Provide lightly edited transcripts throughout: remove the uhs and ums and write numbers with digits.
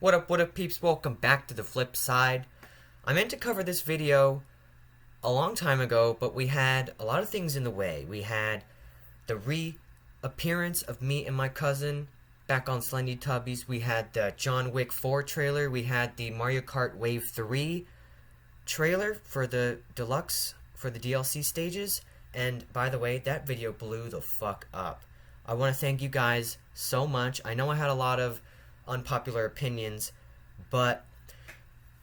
What up peeps, welcome back to the flip side. I meant to cover this video a long time ago, but we had a lot of things in the way. We had the reappearance of me and my cousin back on Slendy Tubbies. We had the John Wick 4 trailer. We had the Mario Kart Wave 3 trailer for the deluxe, for the DLC stages. And by the way, that video blew the fuck up. I want to thank you guys so much. I know I had a lot of unpopular opinions, but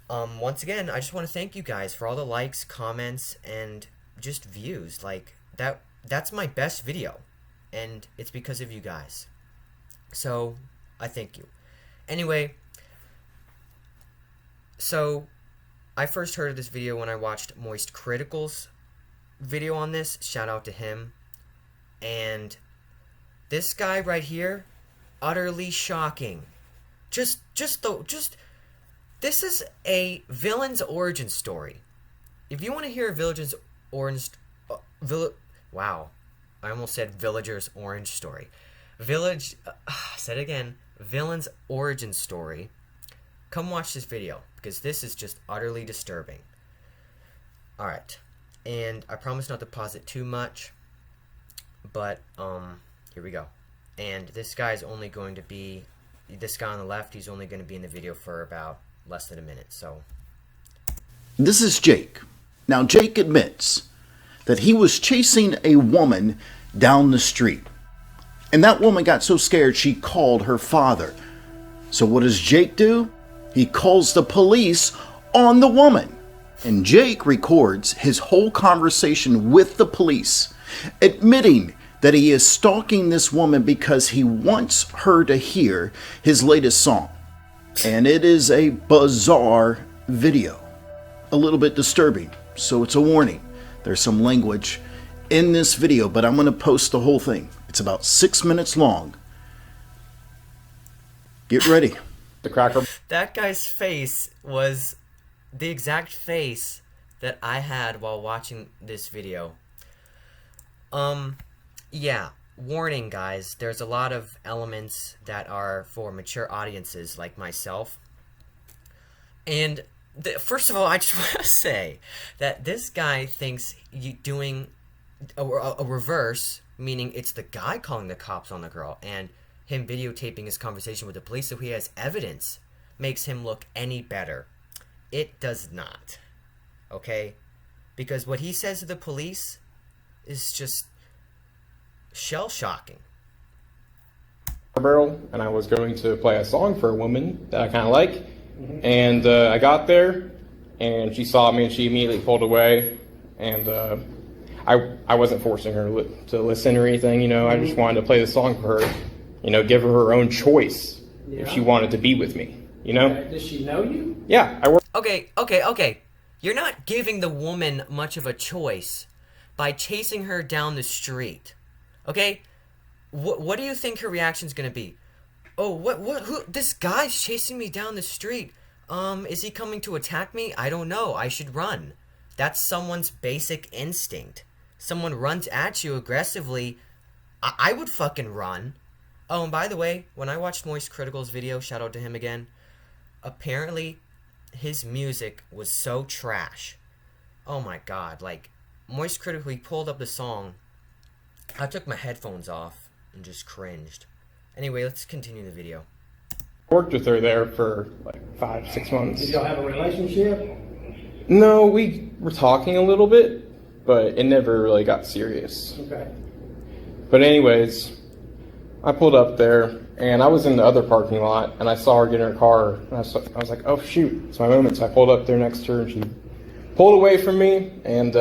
once again, I just want to thank you guys for all the likes, comments, and just views. Like, that's my best video, and it's because of you guys. So, I thank you. Anyway, so I first heard of this video when I watched Moist Critical's video on this. Shout out to him. And this guy right here, utterly shocking. This is a villain's origin story. If you want to hear a villager's orange, wow, I almost said villager's orange story. Said it again, villain's origin story. Come watch this video, because this is just utterly disturbing. Alright, and I promise not to pause it too much, but, here we go. And this guy's only going to be, this guy on the left, he's only going to be in the video for about less than a minute, so. This is Jake. Now, Jake admits that he was chasing a woman down the street. And that woman got so scared she called her father. So what does Jake do? He calls the police on the woman. And Jake records his whole conversation with the police, admitting that he is stalking this woman because he wants her to hear his latest song. And it is a bizarre video. A little bit disturbing, so it's a warning. There's some language in this video, but I'm going to post the whole thing. It's about 6 minutes long. Get ready. The cracker. That guy's face was the exact face that I had while watching this video. Yeah, warning guys, there's a lot of elements that are for mature audiences like myself. And first of all, I just want to say that this guy thinks you doing a reverse, meaning it's the guy calling the cops on the girl, and him videotaping his conversation with the police so he has evidence, makes him look any better. It does not. Okay? Because what he says to the police is just shell-shocking. Barrel, and I was going to play a song for a woman that I kind of like, and I got there, and she saw me, and she immediately pulled away, and I wasn't forcing her to listen or anything, you know. I just wanted to play the song for her, you know, give her her own choice if she wanted to be with me, you know. Does she know you? Yeah, I work. Okay. You're not giving the woman much of a choice by chasing her down the street. Okay? What do you think her reaction's gonna be? Oh, who, this guy's chasing me down the street. Is he coming to attack me? I don't know. I should run. That's someone's basic instinct. Someone runs at you aggressively, I would fucking run. Oh, and by the way, when I watched Moist Critical's video, shout out to him again, apparently his music was so trash. Oh my god, like, Moist Critical, he pulled up the song. I took my headphones off and just cringed. Anyway, let's continue the video. Worked with her there for like 5-6 months. Did y'all have a relationship? No, we were talking a little bit, but it never really got serious. Okay. But anyways, I pulled up there, and I was in the other parking lot, and I saw her get in her car, and I was like, oh shoot, it's my moment. So I pulled up there next to her, and she pulled away from me, and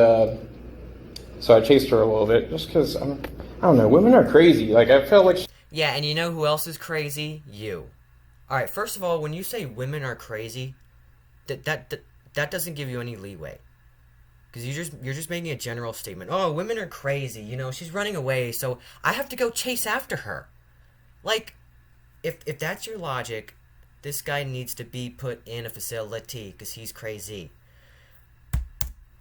so I chased her a little bit, just because, I don't know, women are crazy. Like, I felt like... Yeah, and you know who else is crazy? You. Alright, first of all, when you say women are crazy, that doesn't give you any leeway. Because you're just making a general statement. Oh, women are crazy, you know, she's running away, so I have to go chase after her. Like, if that's your logic, this guy needs to be put in a facility, because he's crazy.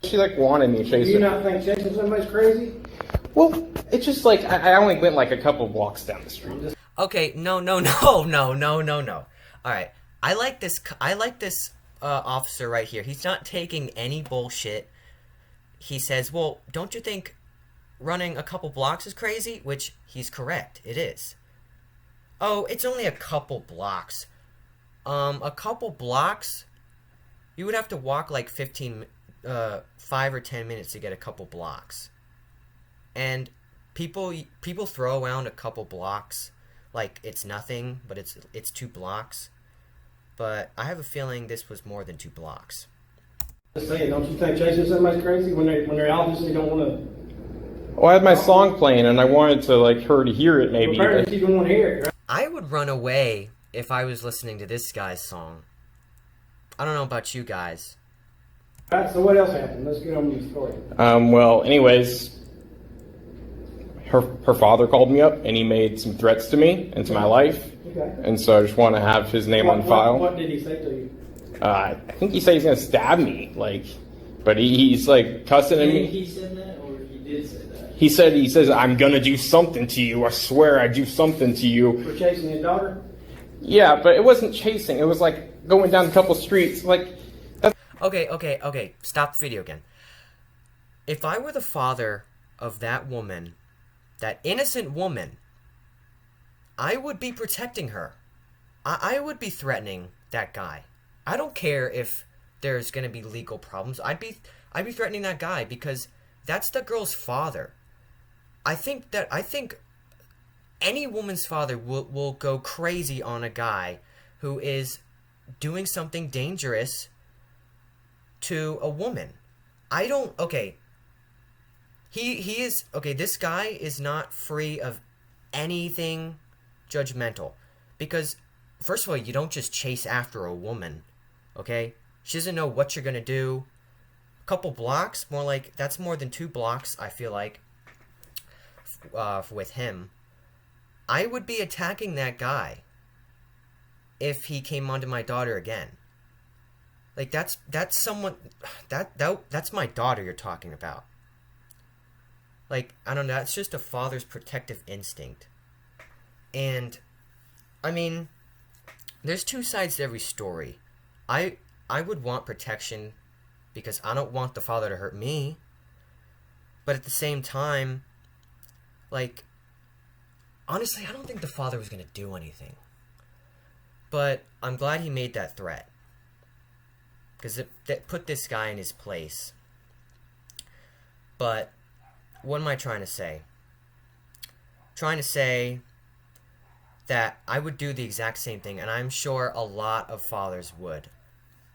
She, like, wanted me to chase her. Do you not think chasing somebody's crazy? Well, it's just like, I only went like a couple blocks down the street. Okay, no. Alright, I like this. I like this officer right here. He's not taking any bullshit. He says, "Well, don't you think running a couple blocks is crazy?" Which he's correct. It is. Oh, it's only a couple blocks. A couple blocks. You would have to walk like 5 or 10 minutes to get a couple blocks. And people throw around a couple blocks like it's nothing, but it's 2 blocks. But I have a feeling this was more than 2 blocks. Just saying, don't you think chasing somebody's crazy when they obviously don't want to? Well, I had my song playing, and I wanted to like her to hear it. Maybe. Well, apparently she don't want to hear it, right? I would run away if I was listening to this guy's song. I don't know about you guys. All right, so what else happened? Let's get on with the story. Well, anyways, her father called me up, and he made some threats to me and to my life. Okay. And so I just want to have his name on file. What did he say to you? I think he said he's gonna stab me, but he's like cussing at me. He said that, or he did say that? He says I'm gonna do something to you. I swear I'd do something to you. For chasing his daughter? Yeah, but it wasn't chasing. It was like going down a couple streets. Okay. Stop the video again. If I were the father of that woman, that innocent woman, I would be protecting her. I would be threatening that guy. I don't care if there's gonna be legal problems. I'd be threatening that guy because that's the girl's father. I think any woman's father will go crazy on a guy who is doing something dangerous to a woman. This guy is not free of anything judgmental. Because, first of all, you don't just chase after a woman, okay? She doesn't know what you're gonna do. A couple blocks, that's more than 2 blocks, I feel like, with him. I would be attacking that guy if he came onto my daughter again. Like, that's someone, that's my daughter you're talking about. Like, I don't know, that's just a father's protective instinct. And, I mean, there's 2 sides to every story. I would want protection because I don't want the father to hurt me. But at the same time, like, honestly, I don't think the father was going to do anything. But I'm glad he made that threat. Because it put this guy in his place. But what am I trying to say? Trying to say that I would do the exact same thing, and I'm sure a lot of fathers would.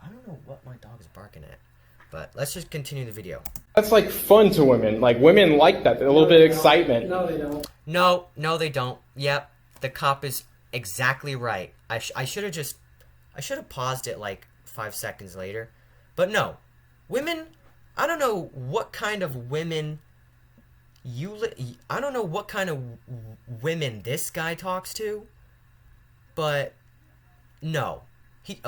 I don't know what my dog is barking at, but let's just continue the video. That's like fun to women. Like women like that. A little bit of excitement. No, they don't. No, they don't. Yep, the cop is exactly right. I should have paused it like 5 seconds later, but no, women. I don't know what kind of women I don't know what kind of women this guy talks to, but no.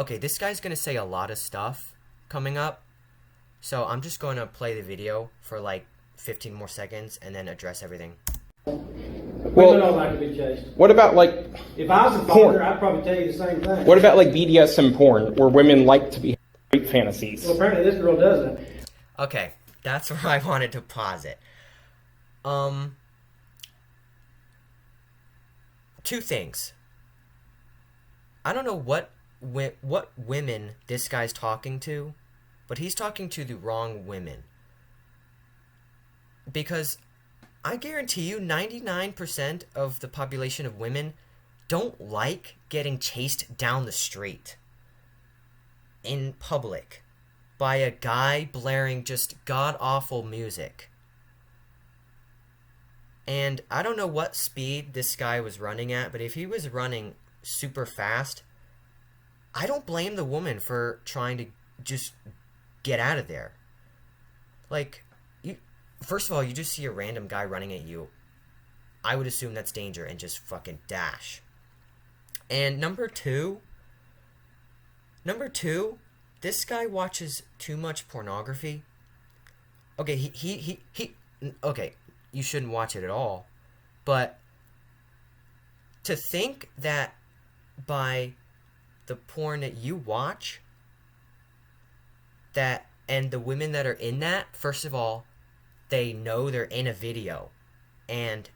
This guy's going to say a lot of stuff coming up, so I'm just going to play the video for like 15 more seconds and then address everything. Women don't like to be chased. What about like If I was a father, I'd probably tell you the same thing. what about like BDSM porn where women like to be rape fantasies? Well, apparently this girl doesn't. Okay, that's where I wanted to pause it. 2 things. I don't know what women this guy's talking to, but he's talking to the wrong women. Because I guarantee you 99% of the population of women don't like getting chased down the street in public by a guy blaring just god-awful music. And I don't know what speed this guy was running at, but if he was running super fast, I don't blame the woman for trying to just get out of there. Like, first of all, you just see a random guy running at you. I would assume that's danger and just fucking dash. And number two, this guy watches too much pornography. Okay, okay, you shouldn't watch it at all. But to think that by the porn that you watch, that and the women that are in that, first of all, they know they're in a video, and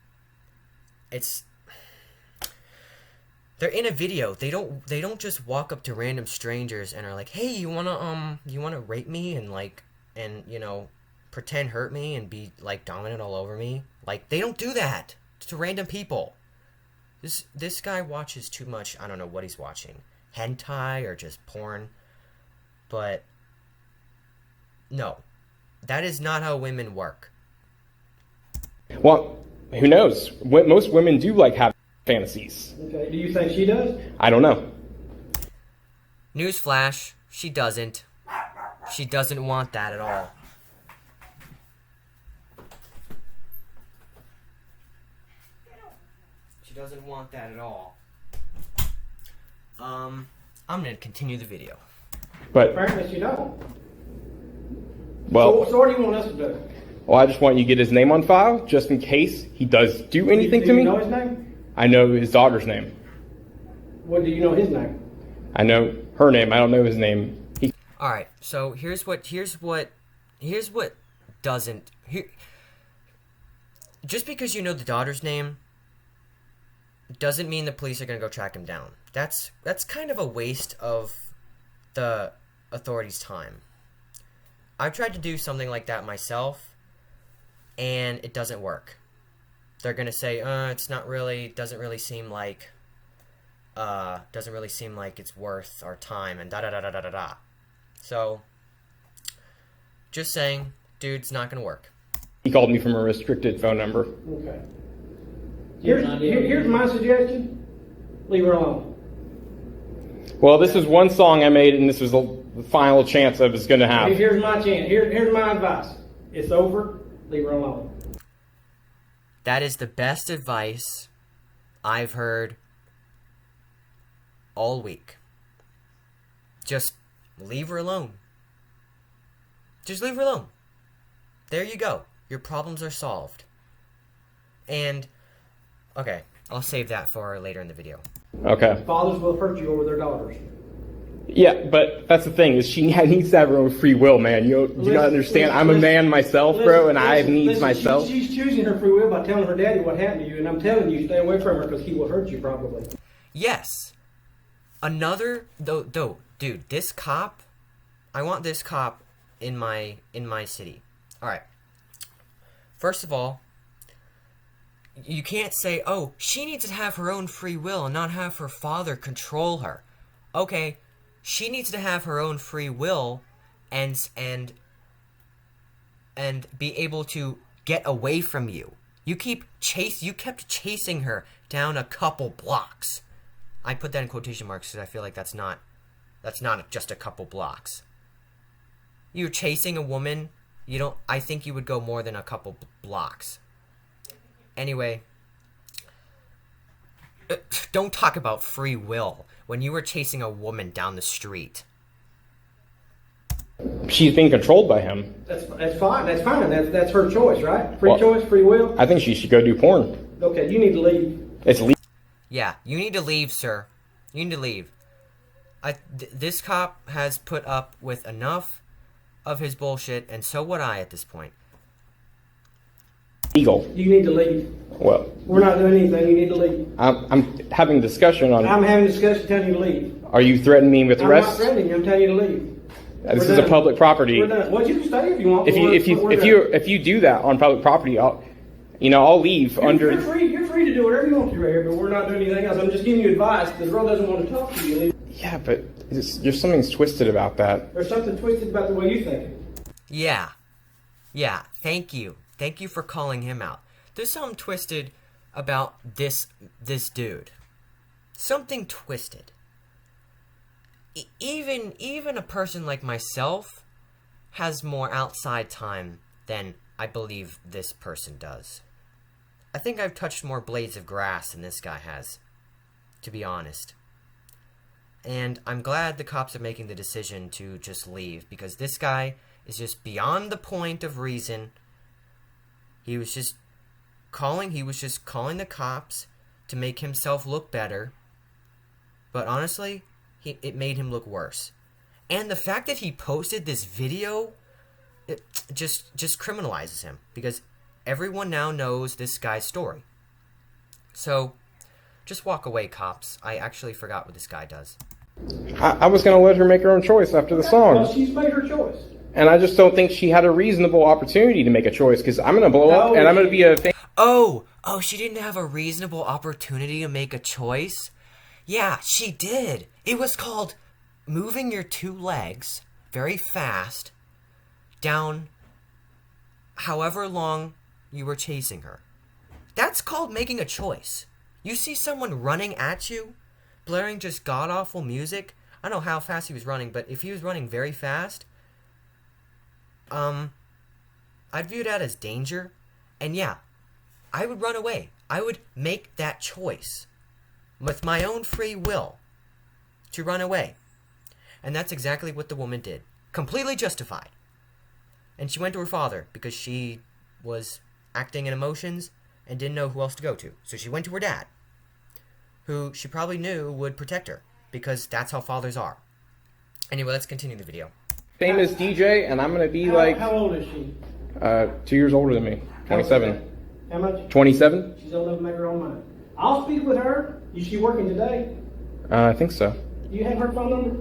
they're in a video. They don't just walk up to random strangers and are like, "Hey, you wanna rape me and you know, pretend hurt me and be like dominant all over me?" Like, they don't do that to random people. This guy watches too much. I don't know what he's watching, hentai or just porn, but no, that is not how women work. Well, who knows? Most women do like have fantasies. Okay. Do you think she does? I don't know. Newsflash, she doesn't. She doesn't want that at all. She doesn't want that at all. I'm gonna continue the video. But Apparently she don't. well, So what do you want us to do? well, I just want you to get his name on file, just in case he does do anything Do to you me. know his name? I know his daughter's name. What do you know his name? I know her name. I don't know his name. All right. So here's what doesn't here. Just because you know the daughter's name doesn't mean the police are gonna go track him down. That's kind of a waste of the authorities' time. I've tried to do something like that myself, and it doesn't work. They're gonna say, doesn't really seem like it's worth our time, and da da da da da da da. So, just saying, dude, it's not gonna work. He called me from a restricted phone number. Okay. Here's my suggestion. Leave her alone. Well, this is one song I made, and this was the final chance I was going to have. Here's my chance. Here's my advice. It's over. Leave her alone. That is the best advice I've heard all week. Just leave her alone. Just leave her alone. There you go. Your problems are solved. And, okay, I'll save that for later in the video. Okay. Fathers will hurt you over their daughters. Yeah, but that's the thing, is she needs to have her own free will, man. You gotta understand, I'm a man myself, bro, and I have needs myself. She's choosing her free will by telling her daddy what happened to you, and I'm telling you, stay away from her because he will hurt you probably. Yes. Dude, this cop, I want this cop in my city. Alright. First of all, you can't say, oh, she needs to have her own free will and not have her father control her. Okay, she needs to have her own free will and be able to get away from you. You kept chasing her down a couple blocks. I put that in quotation marks because I feel like that's not just a couple blocks. You're chasing a woman, I think you would go more than a couple blocks. Anyway, don't talk about free will when you were chasing a woman down the street. She's being controlled by him. That's fine. That's her choice, right? Free Well, choice, free will. I think she should go do porn. Okay, you need to leave. It's legal. Yeah, you need to leave, sir. You need to leave. This cop has put up with enough of his bullshit, and so would I at this point. You need to leave. Well, We're not doing anything. You need to leave. I'm having a discussion on. I'm having a discussion telling you to leave. Are you threatening me with I'm not arrest? threatening you. I'm telling you to leave. This is a public property. We're done. Well, you can stay if you want. If you do that on public property, I'll leave under. You're free to do whatever you want to right here, but we're not doing anything else. I'm just giving you advice. The girl doesn't want to talk to you. Leave. Yeah, but there's something twisted about that. There's something twisted about the way you think. Yeah. Thank you for calling him out. There's something twisted about this dude. Something twisted. Even a person like myself has more outside time than I believe this person does. I think I've touched more blades of grass than this guy has, to be honest. And I'm glad the cops are making the decision to just leave, because this guy is just beyond the point of reason. He was just calling the cops to make himself look better. But honestly, it made him look worse. And the fact that he posted this video, it just criminalizes him, because everyone now knows this guy's story. So, just walk away, cops. I actually forgot what this guy does. I was going to let her make her own choice after the song. Well, she's made her choice. And I just don't think she had a reasonable opportunity to make a choice, because I'm going to blow up and I'm going to be a fan. Oh, she didn't have a reasonable opportunity to make a choice? Yeah, she did. It was called moving your two legs very fast down however long you were chasing her. That's called making a choice. You see someone running at you, blaring just god-awful music. I don't know how fast he was running, but if he was running very fast, I'd view that as danger. And yeah, I would run away. I would make that choice with my own free will to run away. And that's exactly what the woman did. Completely justified. And she went to her father because she was acting in emotions and didn't know who else to go to. So she went to her dad, who she probably knew would protect her, because that's how fathers are. Anyway, let's continue the video. Famous DJ, and I'm going to be like... How old is she? 2 years older than me. 27. How much? 27? She's old enough to make her own mind. I'll speak with her. Is she working today? I think so. Do you have her phone number?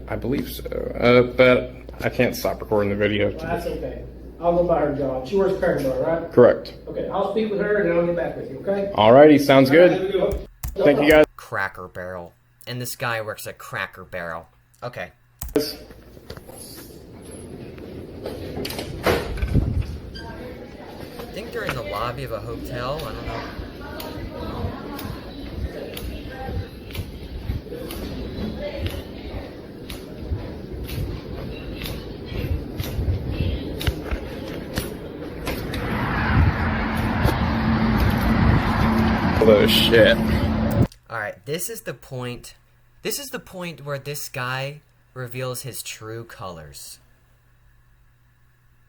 I believe so. But I can't stop recording the video. Well, that's okay. I'll go by her job. She works at Cracker Barrel, right? Correct. Okay, I'll speak with her and then I'll get back with you, okay? Alrighty, sounds good. All right, have a good one. Thank you guys. Cracker Barrel. And this guy works at Cracker Barrel. Okay. I think they're in the lobby of a hotel. I don't know. Oh shit. Alright, this is the point. This is the point where this guy reveals his true colors.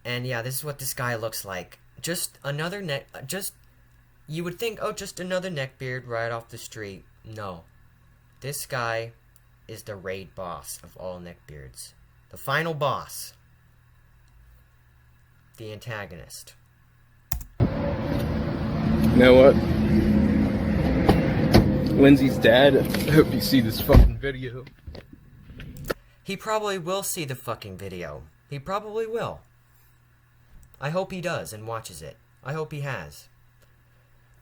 And yeah, this is what this guy looks like. Just another you would think, oh, just another neckbeard right off the street. No. This guy is the raid boss of all neckbeards. The final boss. The antagonist. You know what? Lindsay's dad. I hope you see this fucking video. He probably will see the fucking video. He probably will. I hope he does and watches it. I hope he has.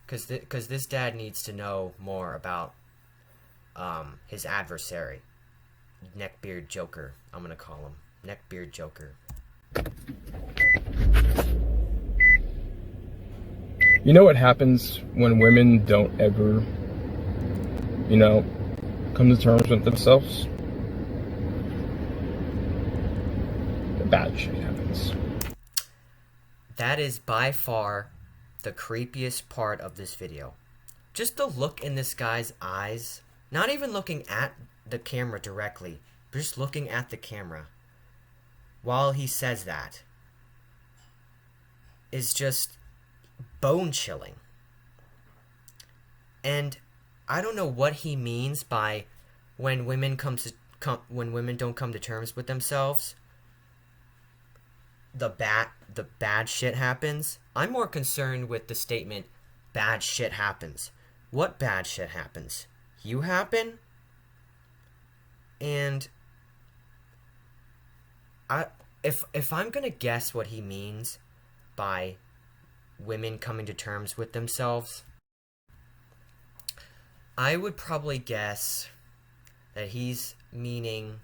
Because this dad needs to know more about his adversary. Neckbeard Joker, I'm gonna call him. Neckbeard Joker. You know what happens when women don't ever, come to terms with themselves? Bad shit happens. That is by far the creepiest part of this video. Just the look in this guy's eyes, not even looking at the camera directly, but just looking at the camera while he says that is just bone-chilling. And I don't know what he means by when women don't come to terms with themselves, the bad shit happens. I'm more concerned with the statement, bad shit happens. What bad shit happens? You happen? And if I'm gonna guess what he means by women coming to terms with themselves, I would probably guess that he's meaning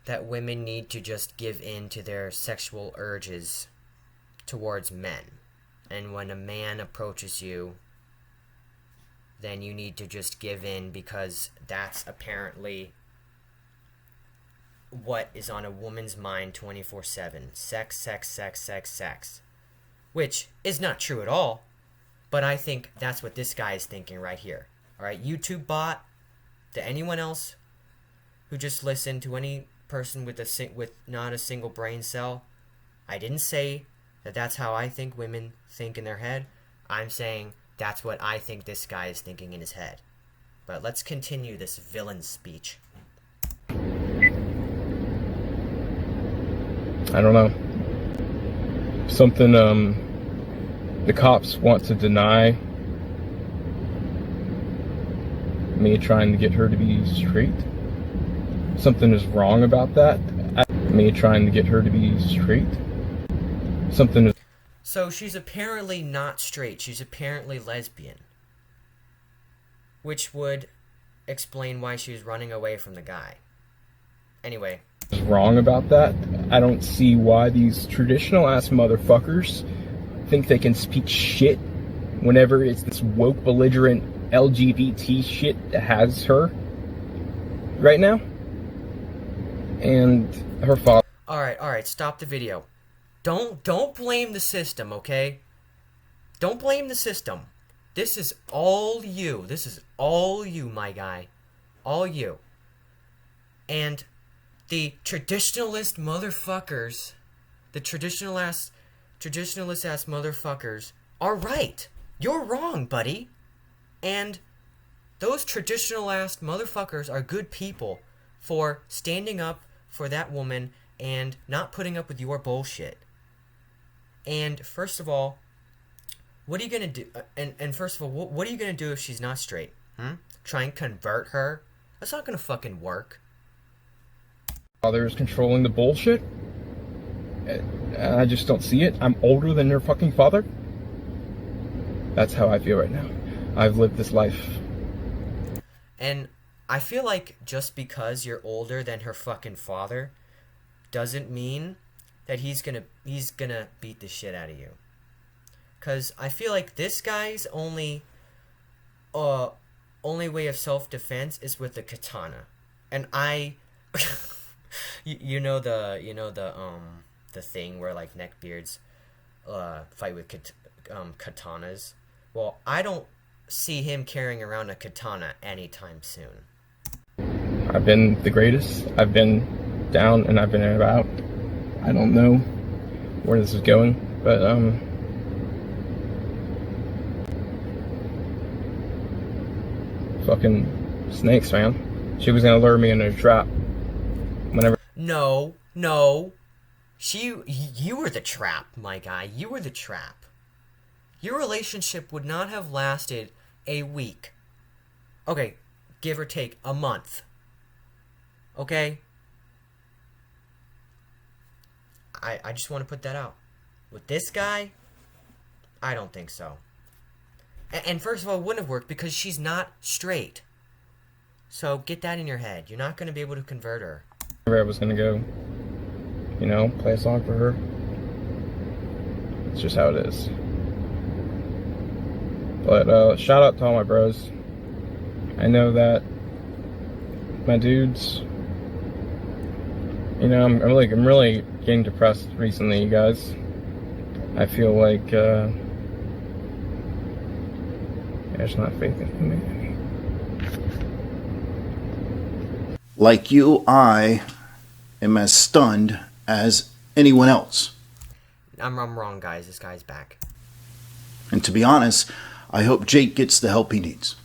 that women need to just give in to their sexual urges towards men. And when a man approaches you, then you need to just give in, because that's apparently what is on a woman's mind 24/7. Sex, sex, sex, sex, sex. Which is not true at all, but I think that's what this guy is thinking right here. Alright, YouTube bot, to anyone else who just listened, to any person with not a single brain cell, I didn't say that that's how I think women think in their head. I'm saying that's what I think this guy is thinking in his head. But let's continue this villain speech. I don't know. Something, the cops want to deny me trying to get her to be straight. Something is wrong about that. Me trying to get her to be straight. Something is... So she's apparently not straight. She's apparently lesbian. Which would explain why she was running away from the guy. Anyway. Wrong about that. I don't see why these traditional ass motherfuckers think they can speak shit whenever it's this woke belligerent LGBT shit that has her right now. And her father. Alright, stop the video. Don't blame the system, okay? Don't blame the system. This is all you. This is all you, my guy. All you. And the traditionalist motherfuckers, the traditionalist ass motherfuckers are right. You're wrong, buddy. And those traditional ass motherfuckers are good people for standing up for that woman and not putting up with your bullshit. And first of all, what are you gonna do? And first of all, what are you gonna do if she's not straight? Try and convert her? That's not gonna fucking work. Father is controlling the bullshit. I just don't see it. I'm older than her fucking father. That's how I feel right now. I've lived this life. And I feel like just because you're older than her fucking father doesn't mean that he's gonna beat the shit out of you. Cause I feel like this guy's only way of self-defense is with the katana. And you know the thing where like neckbeards fight with katanas. Well, I don't see him carrying around a katana anytime soon. I've been the greatest. I've been down and I've been about. I don't know where this is going, but fucking snakes, man. She was gonna lure me into a trap. Whenever. No. You were the trap, my guy. You were the trap. Your relationship would not have lasted a week. Okay, give or take a month. Okay? I just want to put that out. With this guy, I don't think so. And first of all, it wouldn't have worked because she's not straight. So get that in your head. You're not going to be able to convert her. I was going to go, play a song for her. It's just how it is. But shout out to all my bros. I know that my dudes, I'm really getting depressed recently, you guys. I feel like there's not faith in humanity. Like you, I am as stunned as anyone else. I'm wrong, guys. This guy's back. And to be honest, I hope Jake gets the help he needs.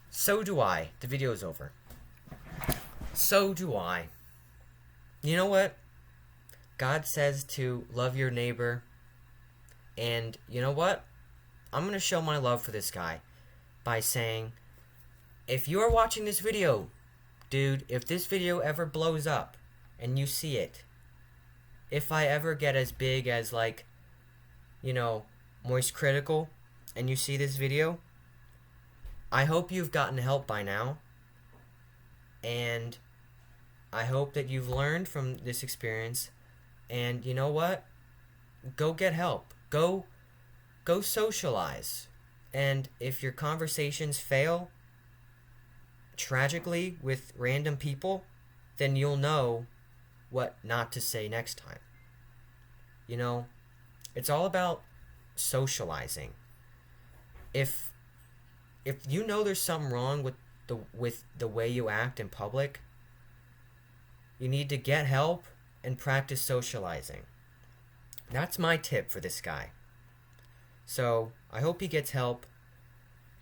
So do I. The video is over. So do I. You know what? God says to love your neighbor. And you know what? I'm going to show my love for this guy by saying, if you are watching this video, dude, if this video ever blows up and you see it, if I ever get as big as like, Moist Critical, and you see this video, I hope you've gotten help by now. And I hope that you've learned from this experience. And you know what? Go get help. Go socialize. And if your conversations fail tragically with random people, then you'll know what not to say next time. It's all about socializing. If you know there's something wrong with the way you act in public, you need to get help and practice socializing. That's my tip for this guy. So, I hope he gets help.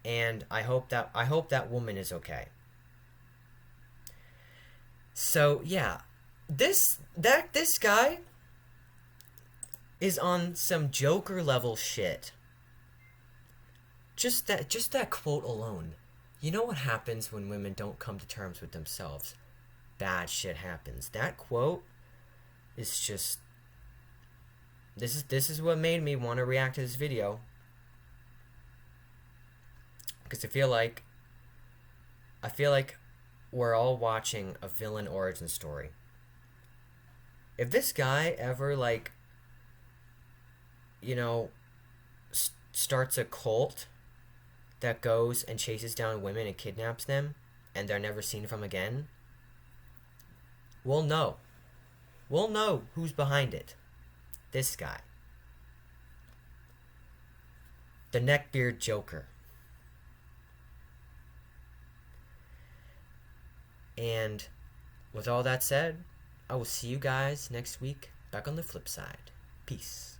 and I hope that woman is okay. So yeah, this guy is on some Joker level shit. Just that quote alone. You know what happens when women don't come to terms with themselves? Bad shit happens. That quote is just... This is what made me want to react to this video. Because I feel like we're all watching a villain origin story. If this guy ever, like, you know, starts a cult that goes and chases down women and kidnaps them, and they're never seen from again, we'll know. We'll know who's behind it. This guy. The Neckbeard Joker. And with all that said, I will see you guys next week back on the flip side. Peace.